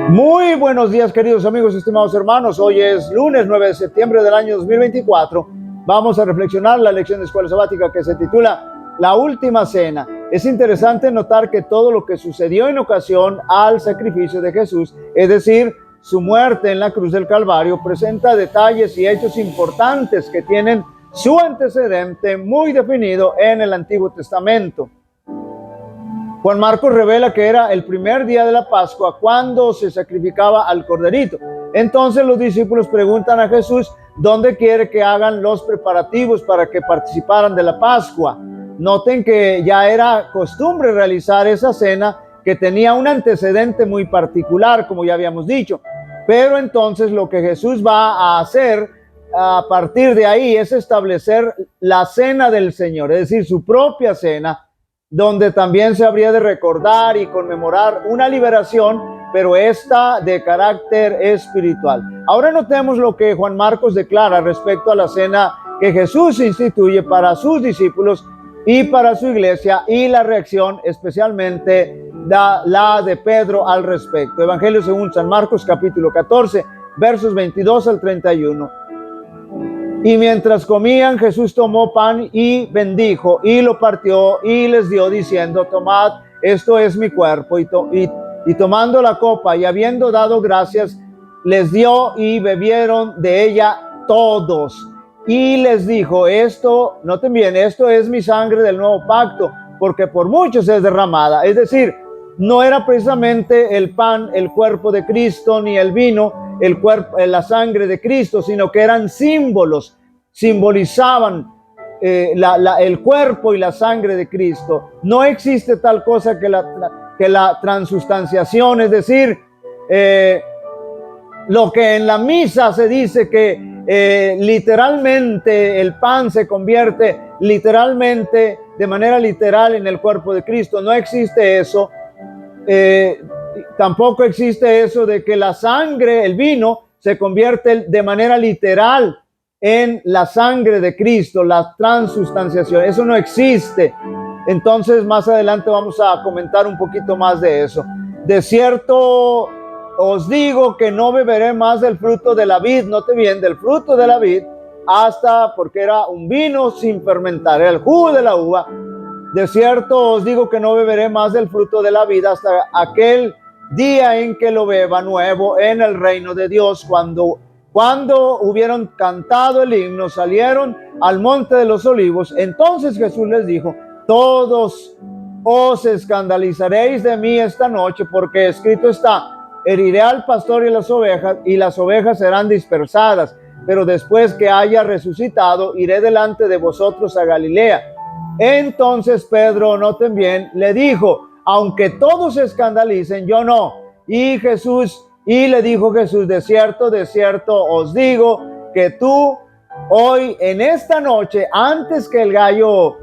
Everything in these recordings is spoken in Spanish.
Muy buenos días, queridos amigos, estimados hermanos. Hoy es lunes 9 de septiembre del año 2024. Vamos a reflexionar la lección de escuela sabática que se titula La Última Cena. Es interesante notar que todo lo que sucedió en ocasión al sacrificio de Jesús, es decir, su muerte en la cruz del Calvario, presenta detalles y hechos importantes que tienen su antecedente muy definido en el Antiguo Testamento. Juan Marcos revela que era el primer día de la Pascua cuando se sacrificaba al corderito. Entonces los discípulos preguntan a Jesús dónde quiere que hagan los preparativos para que participaran de la Pascua. Noten que ya era costumbre realizar esa cena que tenía un antecedente muy particular, como ya habíamos dicho. Pero entonces lo que Jesús va a hacer a partir de ahí es establecer la cena del Señor, es decir, su propia cena, donde también se habría de recordar y conmemorar una liberación, pero esta de carácter espiritual. Ahora notemos lo que Juan Marcos declara respecto a la cena que Jesús instituye para sus discípulos y para su iglesia, y la reacción especialmente la de Pedro al respecto. Evangelio según San Marcos, capítulo 14, versos 22 al 31. Y mientras comían, Jesús tomó pan y bendijo, y lo partió y les dio, diciendo: tomad, esto es mi cuerpo. Y tomando la copa y habiendo dado gracias, les dio y bebieron de ella todos. Y les dijo: esto, noten bien, esto es mi sangre del nuevo pacto, porque por muchos es derramada. Es decir, no era precisamente el pan el cuerpo de Cristo, ni el vino el cuerpo, la sangre de Cristo, sino que eran símbolos, simbolizaban el cuerpo y la sangre de Cristo. No existe tal cosa que la transustanciación, es decir, lo que en la misa se dice que literalmente el pan se convierte literalmente, de manera literal, en el cuerpo de Cristo. No existe eso. Tampoco existe eso de que la sangre, el vino, se convierte de manera literal en la sangre de Cristo, la transustanciación. Eso no existe. Entonces, más adelante vamos a comentar un poquito más de eso. De cierto os digo que no beberé más del fruto de la vid, note bien, del fruto de la vid, porque era un vino sin fermentar, era el jugo de la uva. De cierto os digo que no beberé más del fruto de la vida hasta aquel día en que lo beba nuevo en el reino de Dios. Cuando hubieron cantado el himno, salieron al monte de los olivos. Entonces Jesús les dijo: todos os escandalizaréis de mí esta noche, porque escrito está: heriré al pastor y las ovejas serán dispersadas. Pero después que haya resucitado, iré delante de vosotros a Galilea. Entonces Pedro, noten bien, le dijo: aunque todos se escandalicen, yo no. Y le dijo Jesús: de cierto os digo que tú hoy, en esta noche, antes que el gallo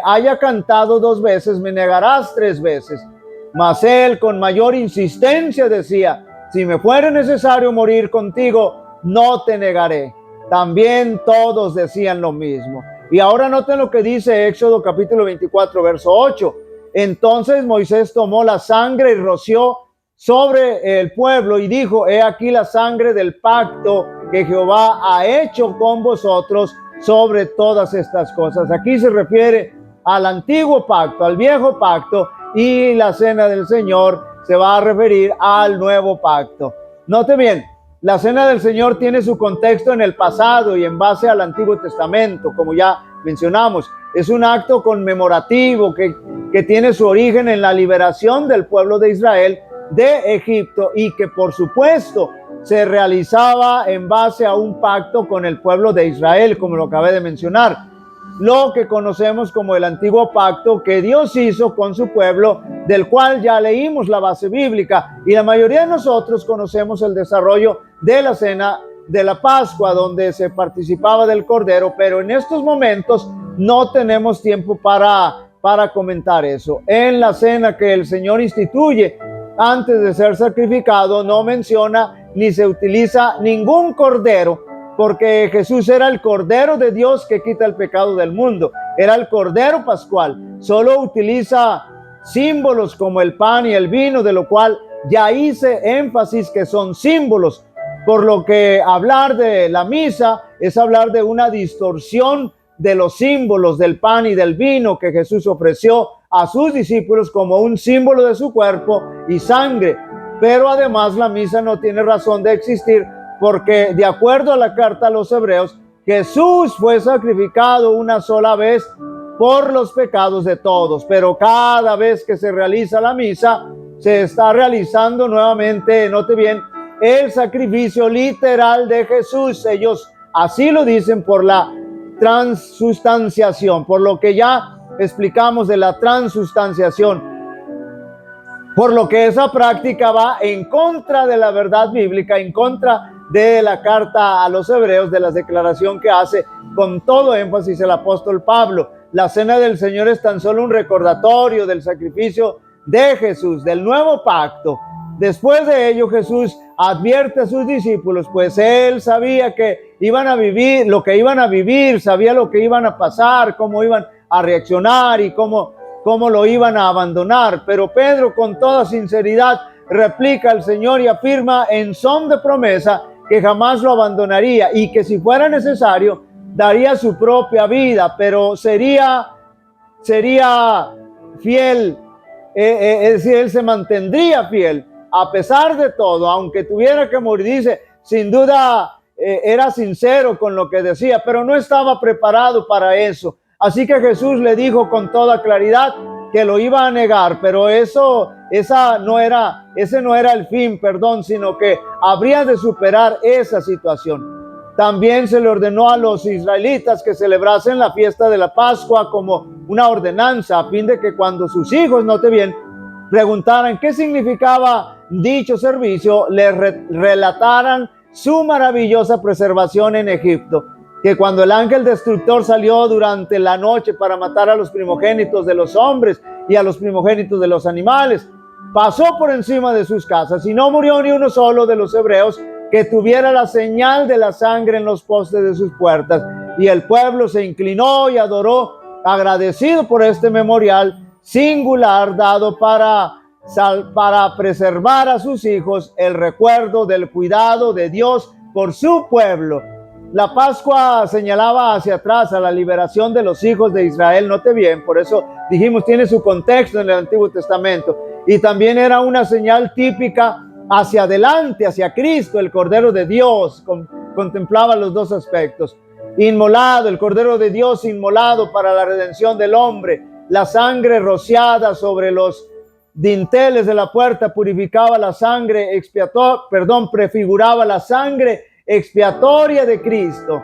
haya cantado 2 veces, me negarás 3 veces. Mas él con mayor insistencia decía: si me fuera necesario morir contigo, no te negaré. También todos decían lo mismo. Y ahora noten lo que dice Éxodo capítulo 24, verso 8. Entonces Moisés tomó la sangre y roció sobre el pueblo y dijo: he aquí la sangre del pacto que Jehová ha hecho con vosotros sobre todas estas cosas. Aquí se refiere al antiguo pacto, al viejo pacto, y la cena del Señor se va a referir al nuevo pacto. Note bien, la cena del Señor tiene su contexto en el pasado y en base al Antiguo Testamento, como ya mencionamos. Es un acto conmemorativo que tiene su origen en la liberación del pueblo de Israel de Egipto, y que por supuesto se realizaba en base a un pacto con el pueblo de Israel, como lo acabé de mencionar. Lo que conocemos como el antiguo pacto que Dios hizo con su pueblo, del cual ya leímos la base bíblica, y la mayoría de nosotros conocemos el desarrollo de la cena de la Pascua, donde se participaba del cordero, pero en estos momentos no tenemos tiempo para comentar eso. En la cena que el Señor instituye antes de ser sacrificado, no menciona ni se utiliza ningún cordero, porque Jesús era el Cordero de Dios que quita el pecado del mundo, era el Cordero Pascual. Solo utiliza símbolos como el pan y el vino, de lo cual Ya hice énfasis que son símbolos, por lo que hablar de la misa es hablar de una distorsión de los símbolos del pan y del vino que Jesús ofreció a sus discípulos como un símbolo de su cuerpo y sangre. Pero además la misa no tiene razón de existir porque, de acuerdo a la carta a los Hebreos, Jesús fue sacrificado una sola vez por los pecados de todos, pero cada vez que se realiza la misa se está realizando nuevamente, note bien, el sacrificio literal de Jesús. Ellos así lo dicen por la transustanciación, por lo que ya explicamos de la transustanciación, por lo que esa práctica va en contra de la verdad bíblica, en contra de la carta a los Hebreos, de la declaración que hace con todo énfasis el apóstol Pablo. La cena del Señor es tan solo un recordatorio del sacrificio de Jesús, del nuevo pacto. Después de ello, Jesús advierte a sus discípulos, pues él sabía que iban a vivir lo que iban a vivir, sabía lo que iban a pasar, cómo iban a reaccionar y cómo lo iban a abandonar. Pero Pedro, con toda sinceridad, replica al Señor y afirma en son de promesa que jamás lo abandonaría y que si fuera necesario daría su propia vida, pero sería fiel, es decir, él se mantendría fiel a pesar de todo, aunque tuviera que morir. Dice, sin duda era sincero con lo que decía, pero no estaba preparado para eso. Así que Jesús le dijo con toda claridad que lo iba a negar, pero ese no era el fin, sino que habría de superar esa situación. También se le ordenó a los israelitas que celebrasen la fiesta de la Pascua como una ordenanza, a fin de que cuando sus hijos, note bien, preguntaran qué significaba dicho servicio, les relataran su maravillosa preservación en Egipto, que cuando el ángel destructor salió durante la noche para matar a los primogénitos de los hombres y a los primogénitos de los animales, pasó por encima de sus casas y no murió ni uno solo de los hebreos que tuviera la señal de la sangre en los postes de sus puertas. Y el pueblo se inclinó y adoró, agradecido por este memorial singular dado para preservar a sus hijos el recuerdo del cuidado de Dios por su pueblo. La Pascua señalaba hacia atrás a la liberación de los hijos de Israel, note bien, por eso dijimos, tiene su contexto en el Antiguo Testamento, y también era una señal típica hacia adelante, hacia Cristo, el Cordero de Dios. Contemplaba los dos aspectos: inmolado, el Cordero de Dios inmolado para la redención del hombre, la sangre rociada sobre los dinteles de la puerta purificaba la sangre prefiguraba la sangre expiatoria de Cristo,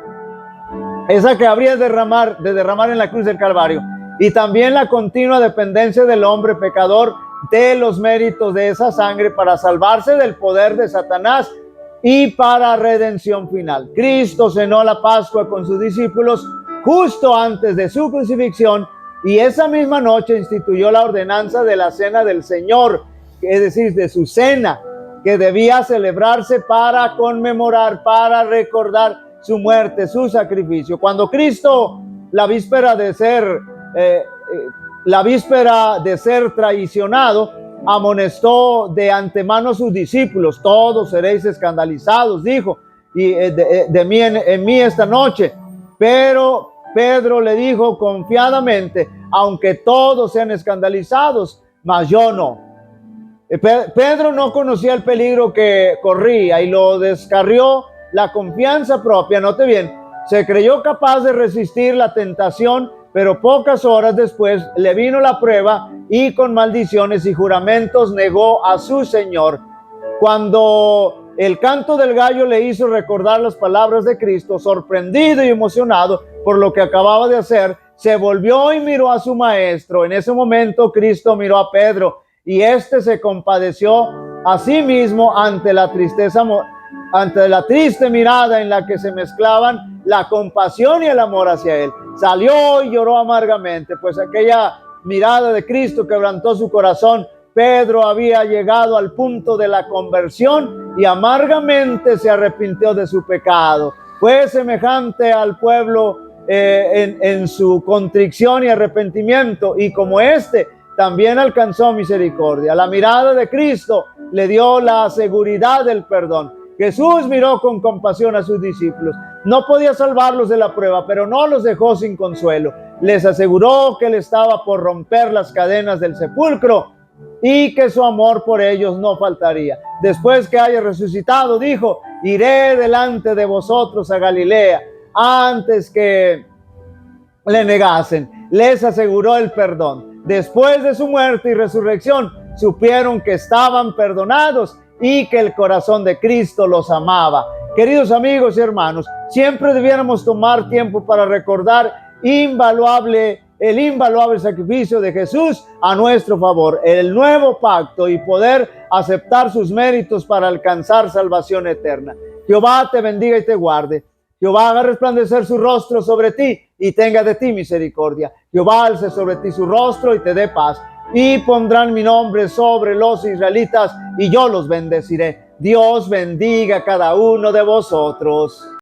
esa que habría de derramar en la cruz del Calvario, y también la continua dependencia del hombre pecador de los méritos de esa sangre para salvarse del poder de Satanás y para redención final. Cristo cenó la Pascua con sus discípulos justo antes de su crucifixión, y esa misma noche instituyó la ordenanza de la cena del Señor, es decir, de su cena, que debía celebrarse para conmemorar, para recordar su muerte, su sacrificio. Cuando Cristo, la víspera de ser traicionado, amonestó de antemano a sus discípulos: todos seréis escandalizados, dijo, y en mí esta noche. Pero Pedro le dijo confiadamente: aunque todos sean escandalizados, mas yo no. Pedro no conocía el peligro que corría y lo descarrió la confianza propia. Note bien, se creyó capaz de resistir la tentación, pero pocas horas después le vino la prueba y con maldiciones y juramentos negó a su Señor. Cuando el canto del gallo le hizo recordar las palabras de Cristo, sorprendido y emocionado por lo que acababa de hacer, se volvió y miró a su maestro. En ese momento Cristo miró a Pedro y éste se compadeció a sí mismo ante la triste mirada en la que se mezclaban la compasión y el amor hacia él. Salió y lloró amargamente, pues aquella mirada de Cristo quebrantó su corazón. Pedro había llegado al punto de la conversión y amargamente se arrepintió de su pecado. Fue semejante al pueblo en su contrición y arrepentimiento, y como también alcanzó misericordia. La mirada de Cristo le dio la seguridad del perdón. Jesús miró con compasión a sus discípulos. No podía salvarlos de la prueba, pero no los dejó sin consuelo. Les aseguró que él estaba por romper las cadenas del sepulcro y que su amor por ellos no faltaría. Después que haya resucitado, dijo: iré delante de vosotros a Galilea. Antes que le negasen, les aseguró el perdón. Después de su muerte y resurrección, supieron que estaban perdonados y que el corazón de Cristo los amaba. Queridos amigos y hermanos, siempre debiéramos tomar tiempo para recordar el invaluable sacrificio de Jesús a nuestro favor, el nuevo pacto, y poder aceptar sus méritos para alcanzar salvación eterna. Jehová te bendiga y te guarde. Jehová haga resplandecer su rostro sobre ti y tenga de ti misericordia. Jehová alce sobre ti su rostro y te dé paz. Y pondrán mi nombre sobre los israelitas y yo los bendeciré. Dios bendiga a cada uno de vosotros.